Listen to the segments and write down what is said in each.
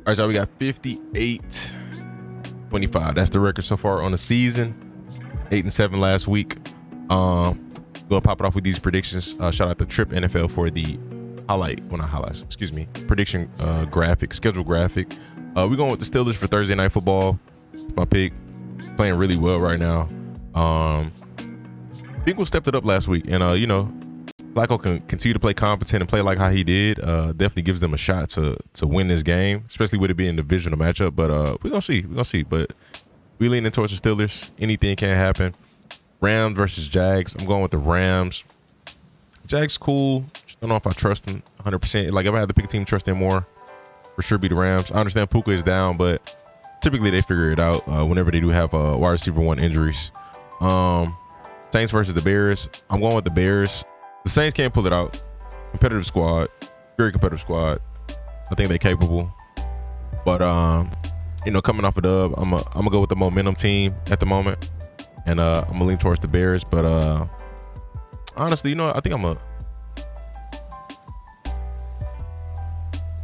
All right, so we got 58-25. That's the record so far on the season. 8-7 last week. Gonna pop it off with these predictions. Shout out to Trip NFL for the prediction schedule graphic. We're going with the Steelers for Thursday Night Football. My pick, playing really well right now. Bengals stepped it up last week, and Flacco can continue to play competent and play like how he did. Definitely gives them a shot to win this game, especially with it being a divisional matchup. But we're gonna see. But we leaning towards the Steelers. Anything can happen. Rams versus Jags. I'm going with the Rams. Jags cool. Just don't know if I trust them 100%. Like if I had to pick a team, trust them more. For sure, be the Rams. I understand Puka is down, but typically they figure it out whenever they do have wide receiver 1 injuries. Saints versus the Bears. I'm going with the Bears. The Saints can't pull it out. Competitive squad. Very competitive squad. I think they're capable. But, coming off a dub, I'm gonna go with the momentum team at the moment. And I'm going to lean towards the Bears. But, honestly, I think I'm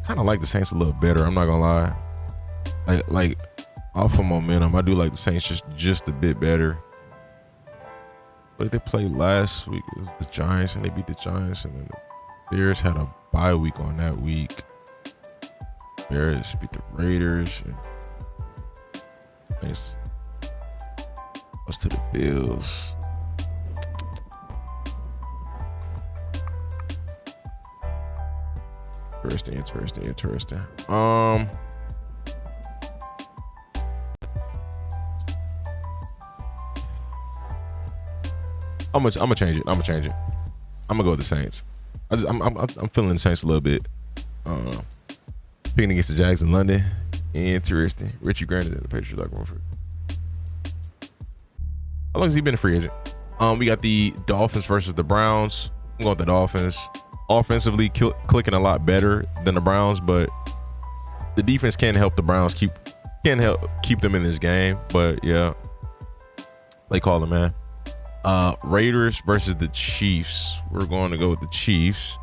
kind of like the Saints a little better. I'm not going to lie. Like off of momentum, I do like the Saints just a bit better. But they played last week, it was the Giants, and they beat the Giants, and then the Bears had a bye week on that week. Bears beat the Raiders. Thanks. Lost to the Bills. Interesting. I'm gonna change it. I'm gonna go with the Saints. I'm feeling the Saints a little bit. Picking against the Jags in London. Interesting. Richie Grant and the Patriots are going for it. How long has he been a free agent? We got the Dolphins versus the Browns. I'm going with the Dolphins. Offensively clicking a lot better than the Browns, but the defense can help the Browns keep them in this game. But yeah, play calling, man. Raiders versus the Chiefs. We're going to go with the Chiefs.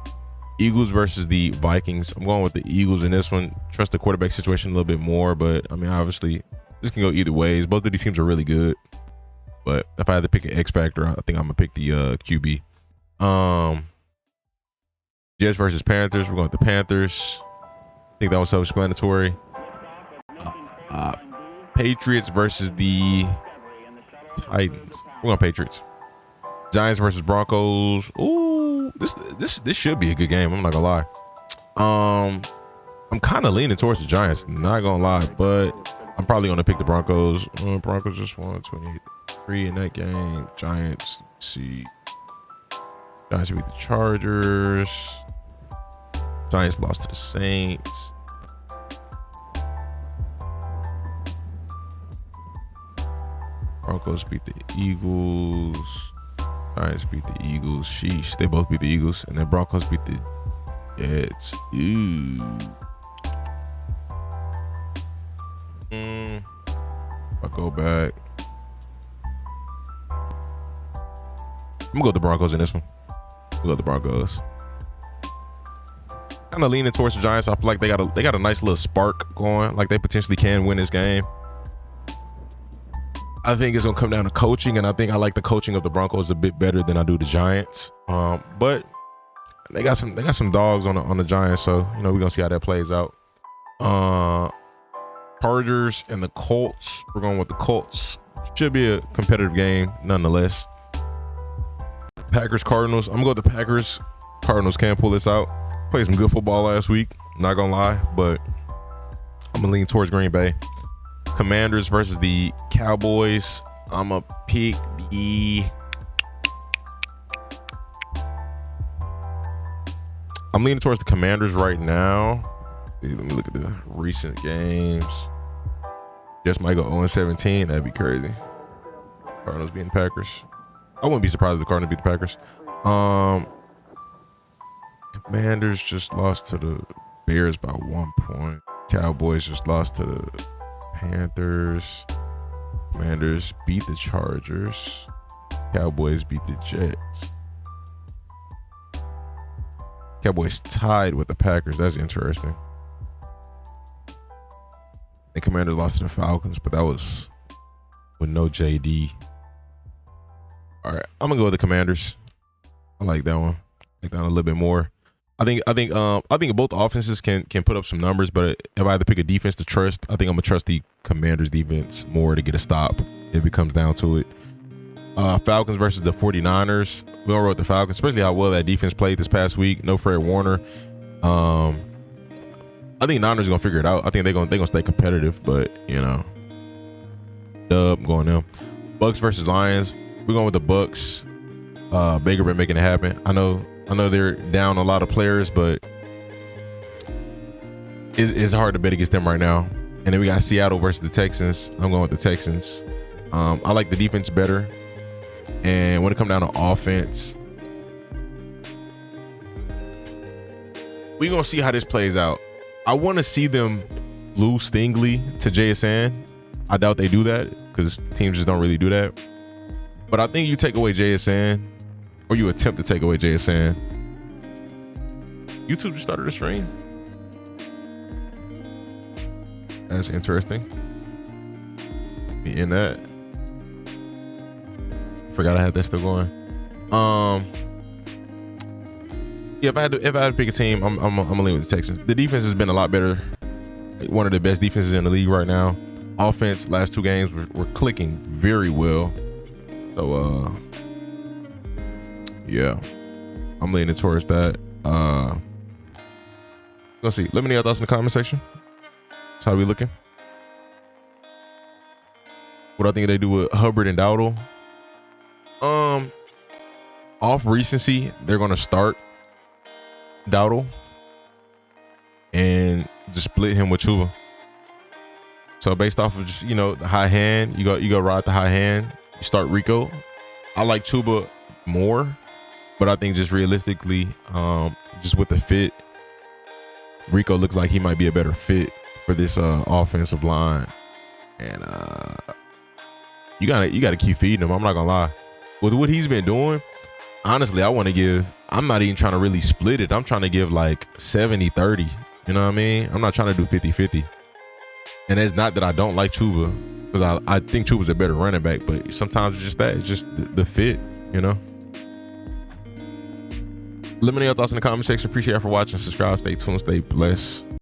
Eagles versus the Vikings. I'm going with the Eagles in this one. Trust the quarterback situation a little bit more, but I mean, obviously, this can go either ways. Both of these teams are really good, but if I had to pick an X factor, I think I'm gonna pick the QB. Jets versus Panthers. We're going with the Panthers. I think that was self-explanatory. Patriots versus the Titans. We're going Patriots. Giants versus Broncos. Ooh, this should be a good game. I'm not gonna lie. I'm kind of leaning towards the Giants. Not gonna lie, but I'm probably gonna pick the Broncos. Broncos just won 28-3 in that game. Giants. Let's see. Giants beat the Chargers. Giants lost to the Saints. Broncos beat the Eagles. Giants beat the Eagles. Sheesh. They both beat the Eagles. And then Broncos beat the Jets. Ooh. I'll go back. I'm gonna go with the Broncos in this one. We'll go with the Broncos. Kind of leaning towards the Giants. I feel like they got a nice little spark going. Like they potentially can win this game. I think it's gonna come down to coaching, and I think I like the coaching of the Broncos a bit better than I do the Giants. But they got some dogs on the Giants, so we're gonna see how that plays out. Chargers and the Colts. We're going with the Colts. Should be a competitive game nonetheless. Packers Cardinals. I'm gonna go with the Packers. Cardinals can't pull this out. Played some good football last week. Not gonna lie, but I'm gonna lean towards Green Bay. Commanders versus the Cowboys. I'm gonna pick the. I'm leaning towards the Commanders right now. Let me look at the recent games. Just might go 0-17. That'd be crazy. Cardinals beating Packers. I wouldn't be surprised if the Cardinals beat the Packers. Commanders just lost to the Bears by 1 point. Cowboys just lost to the Panthers. Commanders beat the Chargers. Cowboys beat the Jets. Cowboys tied with the Packers. That's interesting. The Commanders lost to the Falcons, but that was with no JD. All right, I'm gonna go with the Commanders. I like that one. I like that one a little bit more. I think both offenses can put up some numbers, but if I had to pick a defense to trust, I think I'm gonna trust the Commanders defense more to get a stop if it comes down to it. Falcons versus the 49ers. We all wrote the Falcons, especially how well that defense played this past week. No Fred Warner. I think Niners are gonna figure it out. I think they're gonna stay competitive, but you know, dub going them. Bucks versus Lions. We're going with the Bucks. Baker been making it happen. I know they're down a lot of players, but it's hard to bet against them right now. And then we got Seattle versus the Texans. I'm going with the Texans. I like the defense better. And when it comes down to offense, we're going to see how this plays out. I want to see them lose Stingley to JSN. I doubt they do that because teams just don't really do that. But I think you take away JSN, or you attempt to take away JSN. YouTube just started a stream. That's interesting. Be in that. Forgot I had that still going. Yeah, if I had to pick a team, I'm gonna lean with the Texans. The defense has been a lot better. One of the best defenses in the league right now. Offense, last 2 games were clicking very well. So yeah, I'm leaning towards that. Let's see. Let me know your thoughts in the comment section. That's how we looking. What I think they do with Hubbard and Dowdle. Off recency, they're gonna start Dowdle and just split him with Chuba. So based off of just, the high hand, you go ride the high hand. You start Rico. I like Chuba more, but I think just realistically, just with the fit, Rico looks like he might be a better fit for this offensive line. And you gotta keep feeding him. I'm not gonna lie. With what he's been doing, honestly, I'm not even trying to really split it. I'm trying to give like 70-30. You know what I mean? I'm not trying to do 50-50. And it's not that I don't like Chuba, because I think Chuba's a better running back, but sometimes it's just that. It's just the fit, Let me know your thoughts in the comment section. Appreciate you for watching. Subscribe, stay tuned, stay blessed.